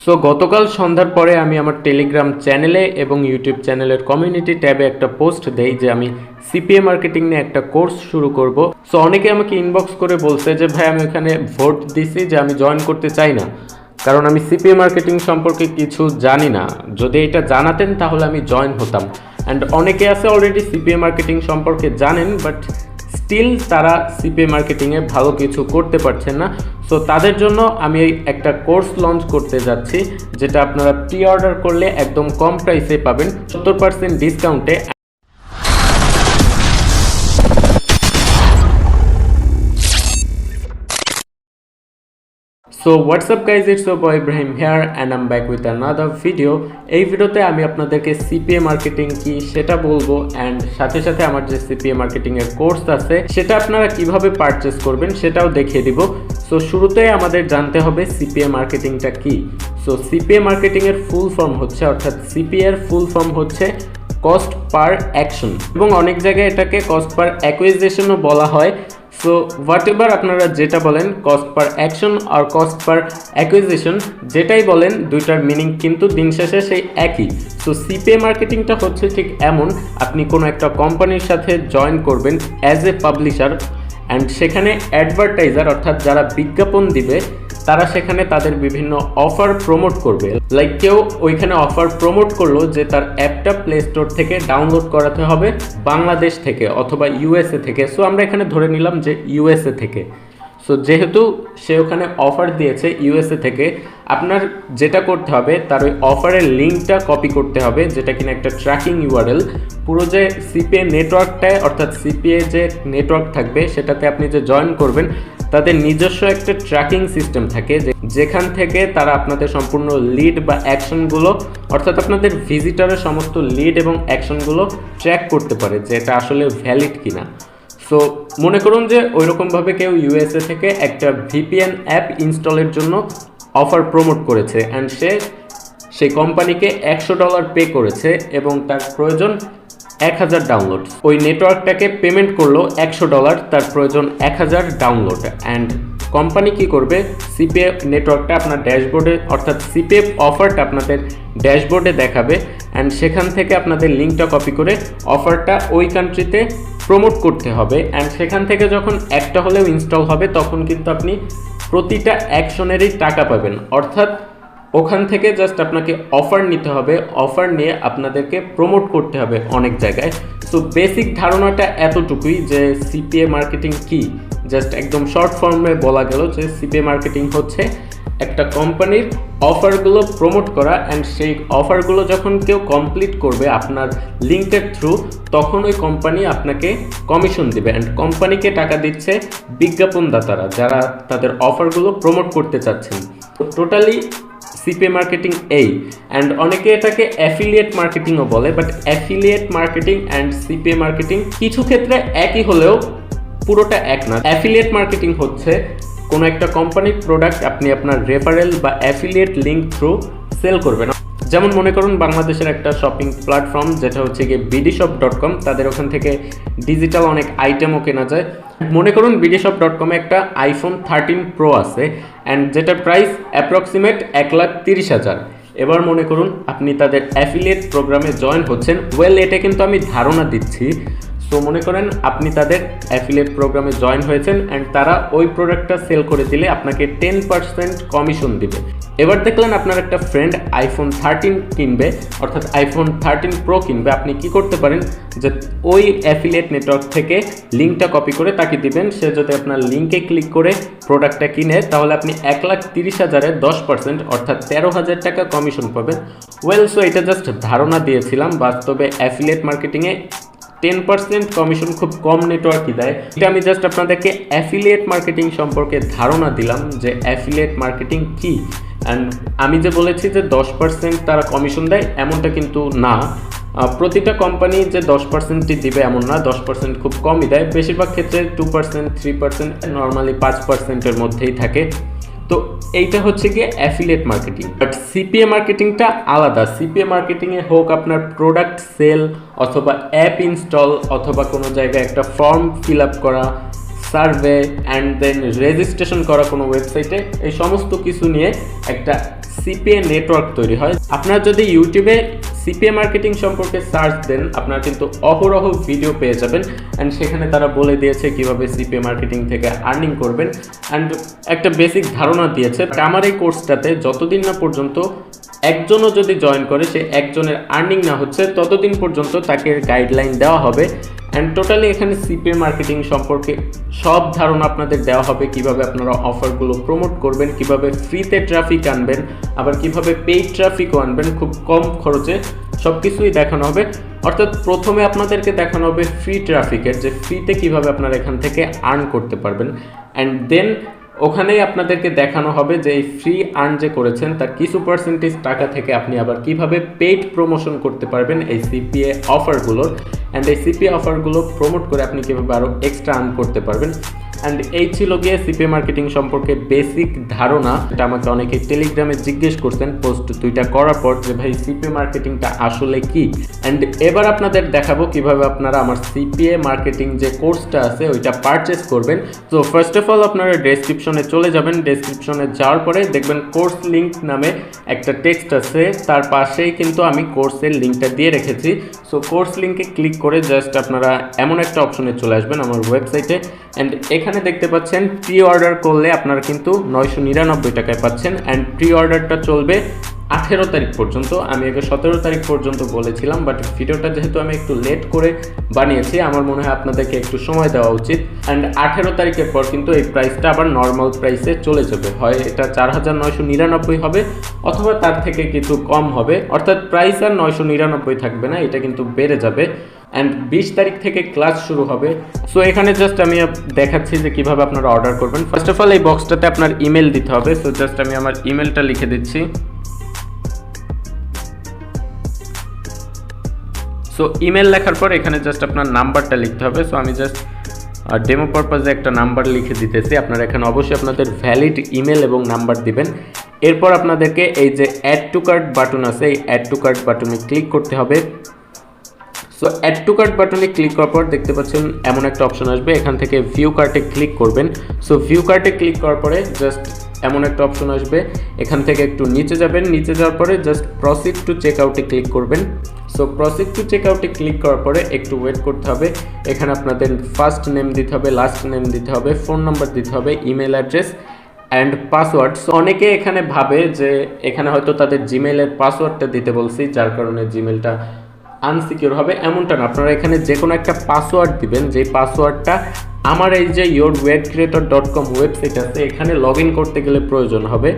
So গতকাল সন্ধ্যার পরে আমি আমার টেলিগ্রাম চ্যানেলে এবং ইউটিউব চ্যানেলের কমিউনিটি ট্যাবে একটা পোস্ট দেই যে আমি সিপিএ মার্কেটিং নিয়ে একটা কোর্স শুরু করব। সো অনেকে আমাকে ইনবক্স করে বলছে যে ভাই আমি ওখানে ভোট দিছি যে আমি জয়েন করতে চাই না, কারণ আমি সিপিএ মার্কেটিং সম্পর্কে কিছু জানি না। যদি এটা জানাতেন তাহলে আমি জয়েন হতাম। অ্যান্ড অনেকে আছে অলরেডি সিপিএ মার্কেটিং সম্পর্কে জানেন, বাট স্টিল তারা সিপিএ মার্কেটিংয়ে ভালো কিছু করতে পারছেন না। সো তাদের জন্য আমি একটা কোর্স লঞ্চ করতে যাচ্ছি, যেটা আপনারা প্রি অর্ডার করলে একদম কম প্রাইসে পাবেন, 70% ডিসকাউন্টে। So WhatsApp guys, it's your boy Ibrahim here and I am back with another video. এই ভিডিওতে আমি আপনাদেরকে সিপিএ মার্কেটিং কি সেটা বলবো, অ্যান্ড সাথে সাথে আমার যে সিপিএ মার্কেটিংয়ের কোর্স আছে সেটা আপনারা কিভাবে পারচেস করবেন সেটাও দেখিয়ে দিব। সো শুরুতে আমাদের জানতে হবে সিপিএ মার্কেটিংটা কি। সো সিপিএ মার্কেটিংয়ের ফুল ফর্ম হচ্ছে, অর্থাৎ সিপিএ এর ফুল ফর্ম হচ্ছে কস্ট পার অ্যাকশন, এবং অনেক জায়গায় এটাকে কস্ট পার অ্যাকুইজিশনও বলা হয়। সো হোয়াট এভার আপনারা যেটা বলেন, কস্ট পার অ্যাকশন আর কস্ট পার অ্যাকুইজিশন যেটাই বলেন, দুইটার মিনিং কিন্তু দিন শেষে সেই একই। সো সিপিএ মার্কেটিংটা হচ্ছে ঠিক এমন, আপনি কোনো একটা কোম্পানির সাথে জয়েন করবেন অ্যাজ এ পাবলিশার, অ্যান্ড সেখানে অ্যাডভার্টাইজার অর্থাৎ যারা বিজ্ঞাপন দিবে তারা সেখানে তাদের বিভিন্ন অফার প্রমোট করবে। লাইক কেউ ওইখানে অফার প্রমোট করলো যে তার অ্যাপটা প্লে স্টোর থেকে ডাউনলোড করাতে হবে বাংলাদেশ থেকে অথবা ইউএসএ থেকে। সো আমরা এখানে ধরে নিলাম যে ইউএসএ থেকে। সো যেহেতু সে ওখানে অফার দিয়েছে ইউএসএ থেকে, আপনার যেটা করতে হবে তার ওই অফারের লিঙ্কটা কপি করতে হবে, যেটা কিনা একটা ট্র্যাকিং ইউআরএল। পুরো যে সিপিএ নেটওয়ার্কটায় অর্থাৎ সিপিএ যে নেটওয়ার্ক থাকবে সেটাতে আপনি যে জয়েন করবেন তাদের নিজস্ব একটা ট্র্যাকিং সিস্টেম থাকে, যেখান থেকে তারা আপনাদের সম্পূর্ণ লিড বা অ্যাকশনগুলো অর্থাৎ আপনাদের ভিজিটরের সমস্ত লিড এবং অ্যাকশনগুলো ট্র্যাক করতে পারে যে এটা আসলে ভ্যালিড কিনা। সো মনে করুন যে ওইরকমভাবে কেউ ইউএসএ থেকে একটা ভিপিএন অ্যাপ ইনস্টলের জন্য অফার প্রমোট করেছে, অ্যান্ড সেই কোম্পানিকে $100 পে করেছে এবং তার প্রয়োজন 1000 ডাউনলোড। ওই নেটওয়ার্কটাকে পেমেন্ট করলো $100, তার প্রয়োজন 1000 ডাউনলোড। অ্যান্ড কোম্পানি কি করবে, সিপিএ নেটওয়ার্কটা আপনার ড্যাশবোর্ডে অর্থাৎ সিপিএ অফারটা আপনাদের ড্যাশবোর্ডে দেখাবে, অ্যান্ড সেখান থেকে আপনাদের লিঙ্কটা কপি করে অফারটা ওই কান্ট্রিতে প্রমোট করতে হবে। অ্যান্ড সেখান থেকে যখন একটা হলেও ইনস্টল হবে তখন কিন্তু আপনি প্রতিটা অ্যাকশনেরই টাকা পাবেন। অর্থাৎ ওখান থেকে জাস্ট আপনাকে অফার নিতে হবে, অফার নিয়ে আপনাদেরকে প্রমোট করতে হবে অনেক জায়গায়। সো বেসিক ধারণাটা এতটুকুই যে সিপিএ মার্কেটিং কি, জাস্ট একদম শর্ট ফর্মে বলা গেল যে সিপিএ মার্কেটিং হচ্ছে একটা কোম্পানির অফারগুলো প্রমোট করা, অ্যান্ড সেই অফারগুলো যখন কেউ কমপ্লিট করবে আপনার লিঙ্কের থ্রু, তখন ওই কোম্পানি আপনাকে কমিশন দেবে, অ্যান্ড কোম্পানিকে টাকা দিচ্ছে বিজ্ঞাপনদাতারা যারা তাদের অফারগুলো প্রমোট করতে চাচ্ছেন। টোটালি সিপিএ মার্কেটিং এই, অ্যান্ড অনেকে এটাকে অ্যাফিলিয়েট মার্কেটিংও বলে, but affiliate marketing and CPA marketing কিছু ক্ষেত্রে একই হলেও পুরোটা এক না। অ্যাফিলিয়েট মার্কেটিং হচ্ছে কোনো একটা কোম্পানির প্রোডাক্ট আপনি আপনার রেফারেল বা অ্যাফিলিয়েট লিঙ্ক থ্রু সেল করবেন। যেমন মনে করুন বাংলাদেশের একটা শপিং প্ল্যাটফর্ম যেটা হচ্ছে গিয়ে bdshop.com, তাদের ওখান থেকে ডিজিটাল অনেক আইটেমও কেনা যায়। মনে করুন bdshop.com-এ একটা iPhone 13 Pro আছে, অ্যান্ড যেটার প্রাইস অ্যাপ্রক্সিমেট 1,30,000। এবার মনে করুন আপনি তাদের অ্যাফিলিয়েট প্রোগ্রামে জয়েন হচ্ছেন। এটা কিন্তু আমি ধারণা দিচ্ছি। সো মনে করেন আপনি তাদের অ্যাফিলিয়েট প্রোগ্রামে জয়েন হয়েছেন, অ্যান্ড তারা ওই প্রোডাক্টটা সেল করে দিলে আপনাকে 10% কমিশন দিবে। এবার দেখলেন আপনার একটা ফ্রেন্ড iPhone 13 কিনবে, অর্থাৎ iPhone 13 Pro কিনবে। আপনি কি করতে পারেন যে ওই অ্যাফিলিয়েট নেটওয়ার্ক থেকে লিঙ্কটা কপি করে তাকে দিবেন। সে যদি আপনার লিঙ্কে ক্লিক করে প্রোডাক্টটা কিনে তাহলে আপনি 1,30,000-এর 10% অর্থাৎ 13,000 টাকা কমিশন পাবেন। সো এটা জাস্ট ধারণা দিয়েছিলাম। বাস্তবে অ্যাফিলিয়েট মার্কেটিংয়ে 10% কমিশন খুব কম নেটওয়ার্কই দেয়। এটা আমি জাস্ট আপনাদেরকে অ্যাফিলিয়েট মার্কেটিং সম্পর্কে ধারণা দিলাম যে অ্যাফিলিয়েট মার্কেটিং কি। অ্যান্ড আমি যে বলেছি যে 10% তারা কমিশন দেয় এমনটা কিন্তু না। প্রতিটা কোম্পানি যে 10%ই দিবে এমন না, 10% খুব কমই দেয়। বেশিরভাগ ক্ষেত্রে 2%, 3%, নর্মালি 5%-এর মধ্যেই থাকে। তো এইটা হচ্ছে গিয়ে অ্যাফিলিয়েট মার্কেটিং। বাট সিপিএ মার্কেটিংটা আলাদা। সিপিএ মার্কেটিংয়ে হোক আপনার প্রোডাক্ট সেল অথবা অ্যাপ ইনস্টল অথবা কোনো জায়গায় একটা ফর্ম ফিল আপ করা, সার্ভে অ্যান্ড দেন রেজিস্ট্রেশন করা কোনো ওয়েবসাইটে, এই সমস্ত কিছু নিয়ে একটা সিপিএ নেটওয়ার্ক তৈরি হয়। আপনারা যদি ইউটিউবে সিপিএ মার্কেটিং সম্পর্কে সার্চ দেন আপনারা কিন্তু অহরহ ভিডিও পেয়ে যাবেন, অ্যান্ড সেখানে তারা বলে দিয়েছে কিভাবে সিপিএ মার্কেটিং থেকে আর্নিং করবেন, অ্যান্ড একটা বেসিক ধারণা দিয়েছে। আমার এই কোর্সটাতে যতদিন না পর্যন্ত একজনও যদি জয়েন করে, সে একজনের আর্নিং না হচ্ছে ততদিন পর্যন্ত তাকে গাইডলাইন দেওয়া হবে। অ্যান্ড টোটালি এখানে সিপিএ মার্কেটিং সম্পর্কে সব ধারণা আপনাদের দেওয়া হবে, কিভাবে আপনারা অফারগুলো প্রমোট করবেন, কিভাবে ফ্রিতে ট্রাফিক আনবেন, আবার কিভাবে পেইড ট্রাফিকও আনবেন খুব কম খরচে, সব কিছুই দেখানো হবে। অর্থাৎ প্রথমে আপনাদেরকে দেখানো হবে ফ্রি ট্রাফিকের, যে ফ্রিতে কিভাবে আপনারা এখান থেকে আর্ন করতে পারবেন, অ্যান্ড দেন ওখানেই আপনাদেরকে দেখানো হবে যে এই ফ্রি আর্ন যে করেছেন তার কিছু পার্সেন্টেজ টাকা থেকে আপনি আবার কিভাবে পেইড প্রমোশন করতে পারবেন এই সিপিএ অফারগুলোর, অ্যান্ড এই সিপিএ অফারগুলো প্রমোট করে আপনি কীভাবে আরও এক্সট্রা আর্ন করতে পারবেন। অ্যান্ড এই ছিল গিয়ে সিপিএ মার্কেটিং সম্পর্কে বেসিক ধারণা। এটা আমাকে অনেকে টেলিগ্রামে জিজ্ঞেস করছেন পোস্ট 2টা করার পর যে ভাই সিপিএ মার্কেটিংটা আসলে কি। অ্যান্ড এবার আপনাদের দেখাবো কিভাবে আপনারা আমার সিপিএ মার্কেটিং যে কোর্সটা আছে ওইটা পারচেস করবেন। তো ফার্স্ট অফ অল আপনারা ডেসক্রিপশনে চলে যাবেন, ডেসক্রিপশনে যাওয়ার পরে দেখবেন কোর্স লিঙ্ক নামে একটা টেক্সট আছে, তার পাশেই কিন্তু আমি কোর্সের লিঙ্কটা দিয়ে রেখেছি। সো কোর্স লিঙ্কে ক্লিক করে জাস্ট আপনারা এমন একটা অপশনে চলে আসবেন আমার ওয়েবসাইটে, অ্যান্ড এখানে দেখতে পাচ্ছেন প্রি অর্ডার করলে আপনারা কিন্তু 999 টাকায় পাচ্ছেন, অ্যান্ড প্রি অর্ডারটা চলবে 18 তারিখ পর্যন্ত। আমি আগে 17 তারিখ পর্যন্ত বলেছিলাম, বাট ভিডিওটা যেহেতু আমি একটু লেট করে বানিয়েছি আমার মনে হয় আপনাদেরকে একটু সময় দেওয়া উচিত। অ্যান্ড 18 তারিখের পর কিন্তু এই প্রাইসটা আবার নর্মাল প্রাইসে চলে যাবে, হয় এটা 4999 হবে অথবা তার থেকে কিছু কম হবে, অর্থাৎ প্রাইস আর 999 থাকবে না, এটা কিন্তু বেড়ে যাবে। অ্যান্ড 20 তারিখ থেকে ক্লাস শুরু হবে। সো এখানে জাস্ট আমি দেখাচ্ছি যে কীভাবে আপনারা অর্ডার করবেন। ফার্স্ট অফ অল এই বক্সটাতে আপনার ইমেল দিতে হবে। সো জাস্ট আমি আমার ইমেলটা লিখে দিচ্ছি। সো ইমেল লেখার পর এখানে জাস্ট আপনার নাম্বারটা লিখতে হবে। সো আমি জাস্ট ডেমো পারপাজে একটা নাম্বার লিখে দিতেছি। আপনারা এখানে অবশ্যই আপনাদের ভ্যালিড ইমেল এবং নাম্বার দিবেন। এরপর আপনাদেরকে এই যে অ্যাড টু কার্ট বাটন আছে, এই অ্যাড টু কার্ট বাটনে ক্লিক করতে হবে। সো অ্যাড টু কার্ট বাটনে ক্লিক করার পর দেখতে পাচ্ছেন এমন একটা অপশন আসবে, এখান থেকে ভিউ কার্টে ক্লিক করবেন। সো ভিউ কার্টে ক্লিক করার পরে জাস্ট এমন একটা অপশন আসবে, এখান থেকে একটু নিচে যাবেন, নিচে যাওয়ার পরে জাস্ট প্রসিড টু চেক আউটে ক্লিক করবেন। সো প্রসিড টু চেক আউটে ক্লিক করার পরে একটু ওয়েট করতে হবে। এখানে আপনাদের ফার্স্ট নেম দিতে হবে, লাস্ট নেম দিতে হবে, ফোন নাম্বার দিতে হবে, email address and password. So অনেকে এখানে ভাবে যে এখানে হয়তো তাদের জিমেলের পাসওয়ার্ডটা দিতে বলছি যার কারণে জিমেলটা আনসিকিউর হবে, এমনটা না। আপনারা এখানে যে কোনো একটা পাসওয়ার্ড দিবেন, যেই পাসওয়ার্ডটা আমার এই যে yourweirdcreator.com ওয়েবসাইট আছে এখানে লগ ইন করতে গেলে প্রয়োজন হবে।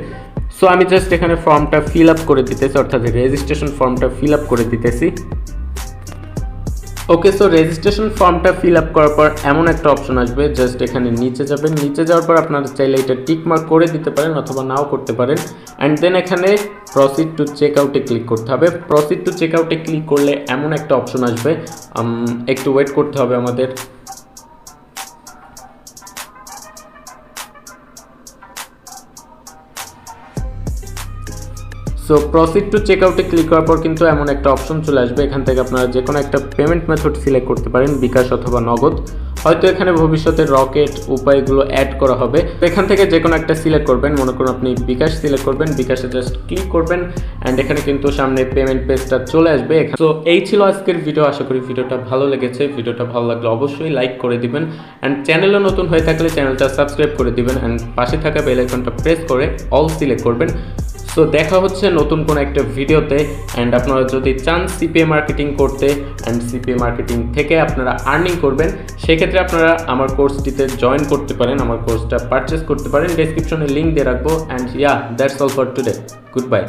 সো আমি জাস্ট এখানে ফর্মটা ফিল আপ করে দিতেছি, অর্থাৎ রেজিস্ট্রেশন ফর্মটা ফিল আপ করে দিতেছি। ওকে, সো রেজিস্ট্রেশন ফর্মটা ফিল আপ করার পর এমন একটা অপশন আসবে, জাস্ট এখানে নিচে যাবেন, নিচে যাওয়ার পর আপনারা চাইলে এটা টিক মার্ক করে দিতে পারেন অথবা নাও করতে পারেন। অ্যান্ড দেন এখানে প্রসিড টু চেক আউটে ক্লিক করতে হবে। প্রসিড টু চেক আউটে ক্লিক করলে এমন একটা অপশন আসবে, একটু ওয়েট করতে হবে আমাদের। সো প্রসিড টু চেক আউটে ক্লিক করার পর কিন্তু এমন একটা অপশন চলে আসবে, এখান থেকে আপনারা যে কোনো একটা পেমেন্ট মেথড সিলেক্ট করতে পারেন, বিকাশ অথবা নগদ। হয়তো এখানে ভবিষ্যতে রকেট উপায়গুলো অ্যাড করা হবে, এখান থেকে যে কোনো একটা সিলেক্ট করবেন। মনে করুন আপনি বিকাশ সিলেক্ট করবেন, বিকাশে জাস্ট ক্লিক করবেন, অ্যান্ড এখানে কিন্তু সামনে পেমেন্ট পেজটা চলে আসবে। সো এই ছিল আজকের ভিডিও, আশা করি ভিডিওটা ভালো লেগেছে। ভিডিওটা ভালো লাগলে অবশ্যই লাইক করে দিবেন, অ্যান্ড চ্যানেলে নতুন হয়ে থাকলে চ্যানেলটা সাবস্ক্রাইব করে দিবেন, অ্যান্ড পাশে থাকা বেল আইকনটা প্রেস করে অল সিলেক্ট করবেন। সো দেখা হচ্ছে নতুন কোনো একটা ভিডিওতে। অ্যান্ড আপনারা যদি চান সিপিএ মার্কেটিং করতে অ্যান্ড সিপিএ মার্কেটিং থেকে আপনারা আর্নিং করবেন, সেক্ষেত্রে আপনারা আমার কোর্সটিতে জয়েন করতে পারেন, আমার কোর্সটা পারচেস করতে পারেন। ডেসক্রিপশনে লিঙ্ক দিয়ে রাখবো। And that's all for today. Good bye.